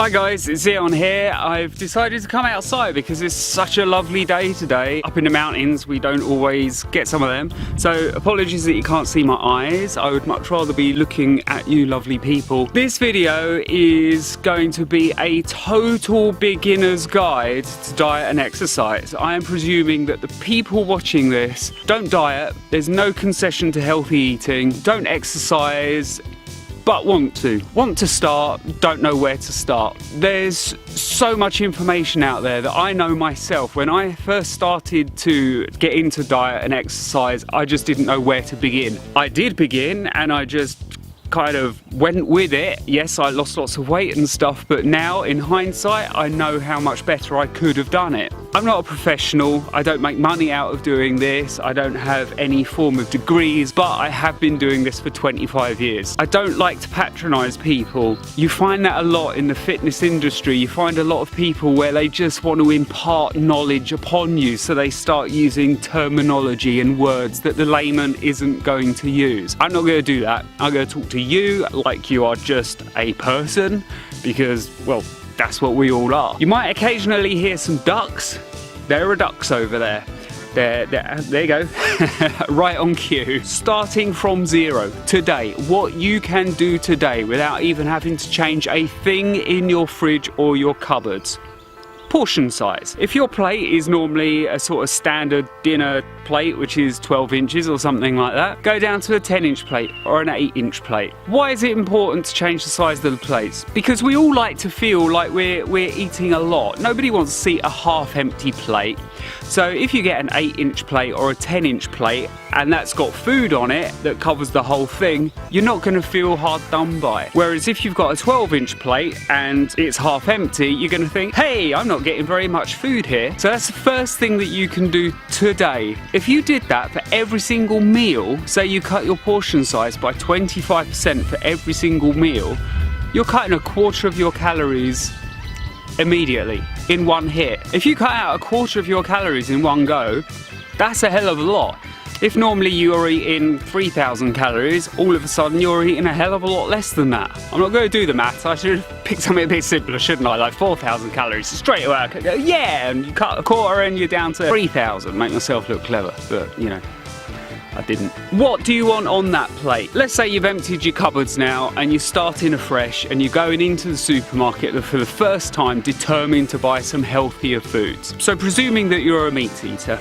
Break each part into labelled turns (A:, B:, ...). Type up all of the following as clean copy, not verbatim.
A: Hi guys, it's Jargon here. I've decided to come outside because it's such a lovely day today. Up in the mountains, we don't always get some of them. So apologies that you can't see my eyes. I would much rather be looking at you lovely people. This video is going to be a total beginner's guide to diet and exercise. I am presuming that the people watching this don't diet, there's no concession to healthy eating, don't exercise, but want to start, don't know where to start. There's so much information out there that I know myself. When I first started to get into diet and exercise, I just didn't know where to begin. I did begin and I just kind of went with it. Yes, I lost lots of weight and stuff, but now in hindsight I know how much better I could have done it. I'm not a professional, I don't make money out of doing this, I don't have any form of degrees, but I have been doing this for 25 years. I don't like to patronise people. You find that a lot in the fitness industry. You find a lot of people where they just want to impart knowledge upon you, so they start using terminology and words that the layman isn't going to use. I'm not going to do that. I'm going to talk to you like you are just a person, because, well, that's what we all are. You might occasionally hear some ducks. There are ducks over there. There you go. Right on cue. Starting from zero, today, what you can do today without even having to change a thing in your fridge or your cupboards. Portion size. If your plate is normally a sort of standard dinner plate, which is 12 inches or something like that, go down to a 10-inch plate or an 8-inch plate. Why is it important to change the size of the plates? Because we all like to feel like we're eating a lot. Nobody wants to see a half-empty plate. So if you get an 8-inch plate or a 10-inch plate and that's got food on it that covers the whole thing, you're not going to feel hard done by. Whereas if you've got a 12-inch plate and it's half empty, you're going to think, hey, I'm not getting very much food here. So that's the first thing that you can do today. If you did that for every single meal, say you cut your portion size by 25% for every single meal, you're cutting a quarter of your calories immediately, in one hit. If you cut out a quarter of your calories in one go, that's a hell of a lot. If normally you're eating 3,000 calories, all of a sudden you're eating a hell of a lot less than that. I'm not going to do the maths. I should have picked something a bit simpler, shouldn't I? Like 4,000 calories. Straight away I could go, yeah, and you cut a quarter and you're down to 3,000. Make myself look clever, but you know, I didn't. What do you want on that plate? Let's say you've emptied your cupboards now and you're starting afresh and you're going into the supermarket for the first time determined to buy some healthier foods. So presuming that you're a meat eater,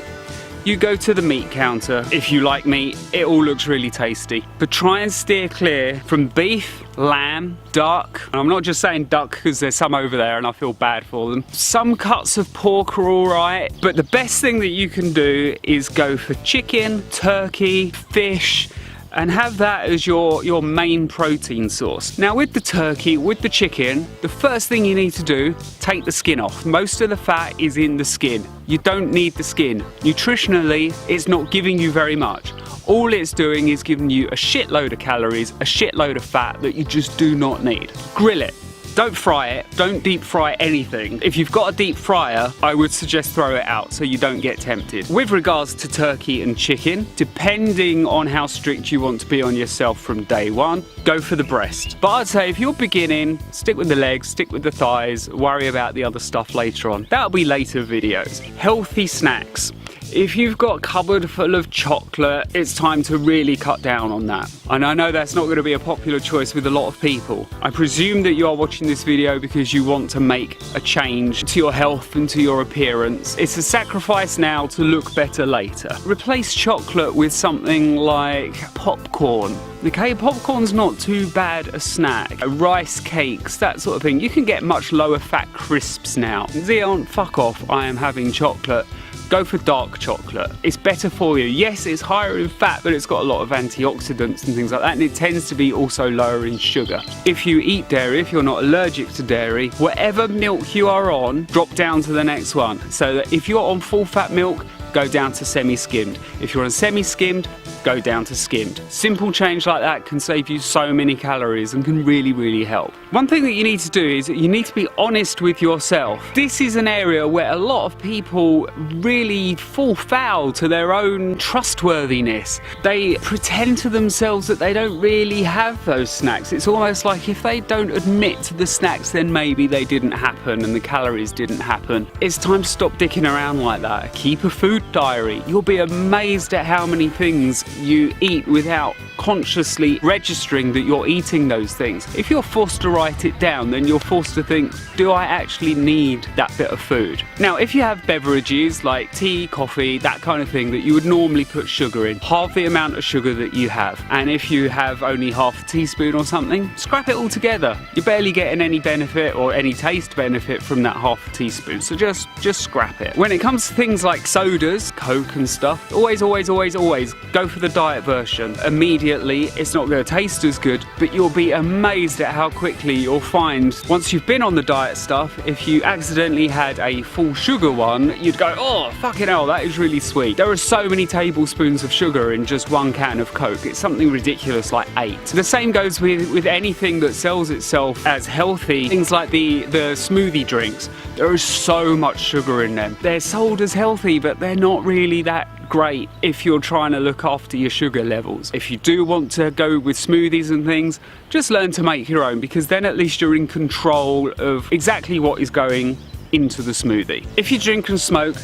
A: you go to the meat counter. If you like meat, it all looks really tasty. But try and steer clear from beef, lamb, duck. And I'm not just saying duck because there's some over there and I feel bad for them. Some cuts of pork are alright, but the best thing that you can do is go for chicken, turkey, fish, and have that as your main protein source. Now with the turkey, with the chicken, the first thing you need to do, take the skin off. Most of the fat is in the skin. You don't need the skin. Nutritionally, it's not giving you very much. All it's doing is giving you a shitload of calories, a shitload of fat that you just do not need. Grill it. Don't fry it, don't deep fry anything. If you've got a deep fryer, I would suggest throw it out so you don't get tempted. With regards to turkey and chicken, depending on how strict you want to be on yourself from day one, go for the breast. But I'd say if you're beginning, stick with the legs, stick with the thighs, worry about the other stuff later on. That'll be later videos. Healthy snacks. If you've got a cupboard full of chocolate, it's time to really cut down on that. And I know that's not going to be a popular choice with a lot of people. I presume that you are watching this video because you want to make a change to your health and to your appearance. It's a sacrifice now to look better later. Replace chocolate with something like popcorn. Okay, popcorn's not too bad a snack. Rice cakes, that sort of thing. You can get much lower fat crisps now. Jargon, fuck off, I am having chocolate. Go for dark chocolate. It's better for you. Yes, it's higher in fat, but it's got a lot of antioxidants and things like that, and it tends to be also lower in sugar. If you eat dairy, if you're not allergic to dairy, whatever milk you are on, drop down to the next one. So that if you're on full fat milk, go down to semi-skimmed. If you're on semi-skimmed, go down to skimmed. Simple change like that can save you so many calories and can really, really help. One thing that you need to do is that you need to be honest with yourself. This is an area where a lot of people really fall foul to their own trustworthiness. They pretend to themselves that they don't really have those snacks. It's almost like if they don't admit to the snacks, then maybe they didn't happen and the calories didn't happen. It's time to stop dicking around like that. Keep a food diary. You'll be amazed at how many things you eat without consciously registering that you're eating those things. If you're forced to write it down, then you're forced to think, do I actually need that bit of food? Now, if you have beverages like tea, coffee, that kind of thing that you would normally put sugar in, halve the amount of sugar that you have. And if you have only half a teaspoon or something, scrap it all together. You're barely getting any benefit or any taste benefit from that half a teaspoon, so just scrap it. When it comes to things like sodas, Coke and stuff, always go for the diet version. Immediately, it's not going to taste as good, but you'll be amazed at how quickly you'll find, once you've been on the diet stuff, if you accidentally had a full sugar one, you'd go, oh, fucking hell, that is really sweet. There are so many tablespoons of sugar in just one can of Coke. It's something ridiculous like 8. The same goes with anything that sells itself as healthy. Things like the smoothie drinks. There is so much sugar in them. They're sold as healthy, but they're not really that great if you're trying to look after your sugar levels. If you do want to go with smoothies and things, just learn to make your own, because then at least you're in control of exactly what is going into the smoothie. If you drink and smoke,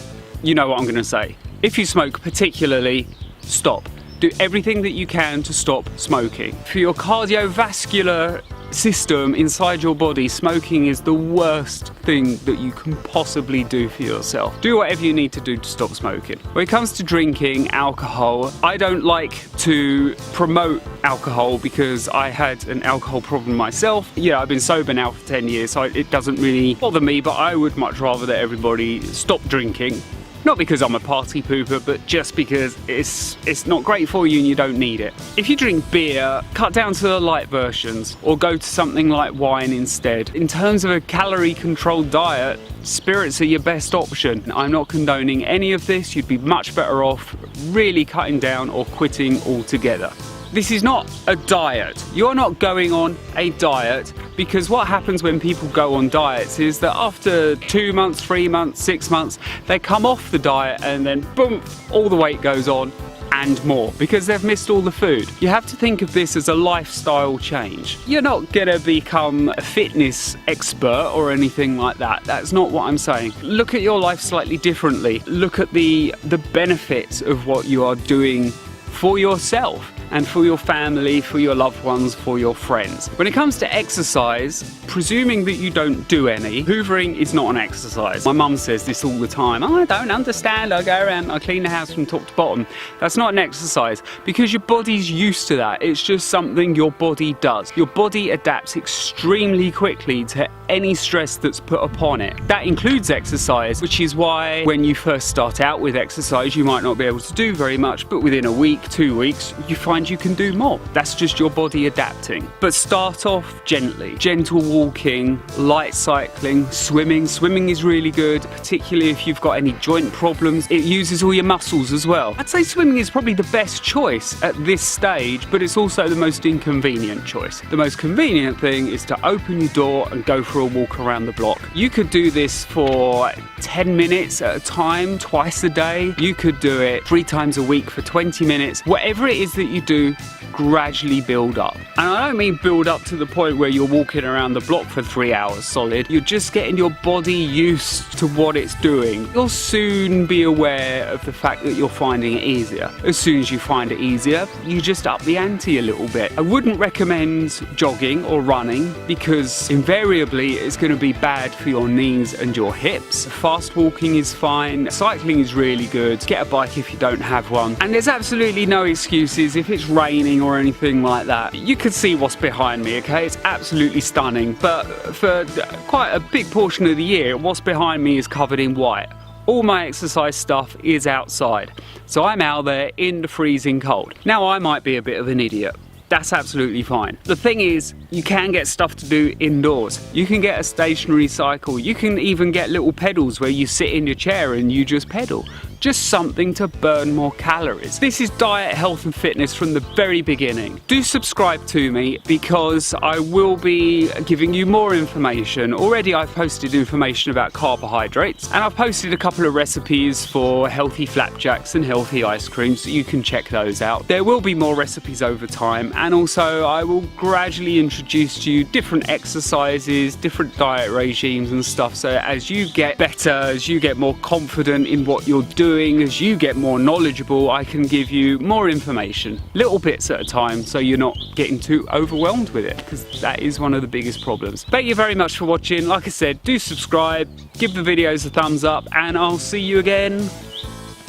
A: you know what I'm going to say. If you smoke particularly, stop. Do everything that you can to stop smoking. For your cardiovascular system inside your body, smoking is the worst thing that you can possibly do for yourself. Do whatever you need to do to stop smoking. When it comes to drinking alcohol, I don't like to promote alcohol because I had an alcohol problem myself. Yeah, I've been sober now for 10 years, so it doesn't really bother me, but I would much rather that everybody stop drinking. Not because I'm a party pooper, but just because it's not great for you and you don't need it. If you drink beer, cut down to the light versions or go to something like wine instead. In terms of a calorie-controlled diet, spirits are your best option. I'm not condoning any of this. You'd be much better off really cutting down or quitting altogether. This is not a diet. You're not going on a diet, because what happens when people go on diets is that after 2 months, 3 months, 6 months, they come off the diet and then boom, all the weight goes on and more because they've missed all the food. You have to think of this as a lifestyle change. You're not gonna become a fitness expert or anything like that. That's not what I'm saying. Look at your life slightly differently. Look at the benefits of what you are doing for yourself and for your family, for your loved ones, for your friends. When it comes to exercise, presuming that you don't do any, hoovering is not an exercise. My mum says this all the time. Oh, I don't understand. I go around, I clean the house from top to bottom. That's not an exercise because your body's used to that. It's just something your body does. Your body adapts extremely quickly to any stress that's put upon it. That includes exercise, which is why when you first start out with exercise, you might not be able to do very much, but within a week, 2 weeks, you find you can do more. That's just your body adapting. But start off gently. Gentle walking, light cycling, swimming. Swimming is really good, particularly if you've got any joint problems. It uses all your muscles as well. I'd say swimming is probably the best choice at this stage, but it's also the most inconvenient choice. The most convenient thing is to open your door and go for a walk around the block. You could do this for 10 minutes at a time, twice a day. You could do it 3 times a week for 20 minutes. Whatever it is that you do, gradually build up. And I don't mean build up to the point where you're walking around the block for 3 hours solid. You're just getting your body used to what it's doing. You'll soon be aware of the fact that you're finding it easier. As soon as you find it easier, you just up the ante a little bit. I wouldn't recommend jogging or running because invariably it's going to be bad for your knees and your hips. Fast walking is fine. Cycling is really good. Get a bike if you don't have one. And there's absolutely no excuses if it's raining or anything like that. You can see what's behind me, okay? It's absolutely stunning, but for quite a big portion of the year, what's behind me is covered in white. All my exercise stuff is outside, so I'm out there in the freezing cold. Now, I might be a bit of an idiot. That's absolutely fine. The thing is, you can get stuff to do indoors. You can get a stationary cycle. You can even get little pedals where you sit in your chair and you just pedal. just something to burn more calories. This is diet, health and fitness from the very beginning. Do subscribe to me because I will be giving you more information. Already I've posted information about carbohydrates, and I've posted a couple of recipes for healthy flapjacks and healthy ice creams, so you can check those out. There will be more recipes over time, and also I will gradually introduce to you different exercises, different diet regimes and stuff, so as you get better, as you get more confident in what you're doing, as you get more knowledgeable, I can give you more information, little bits at a time, so you're not getting too overwhelmed with it, because that is one of the biggest problems. Thank you very much for watching. Like I said, do subscribe, give the videos a thumbs up, and I'll see you again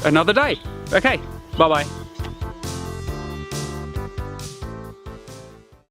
A: another day. Okay, bye bye.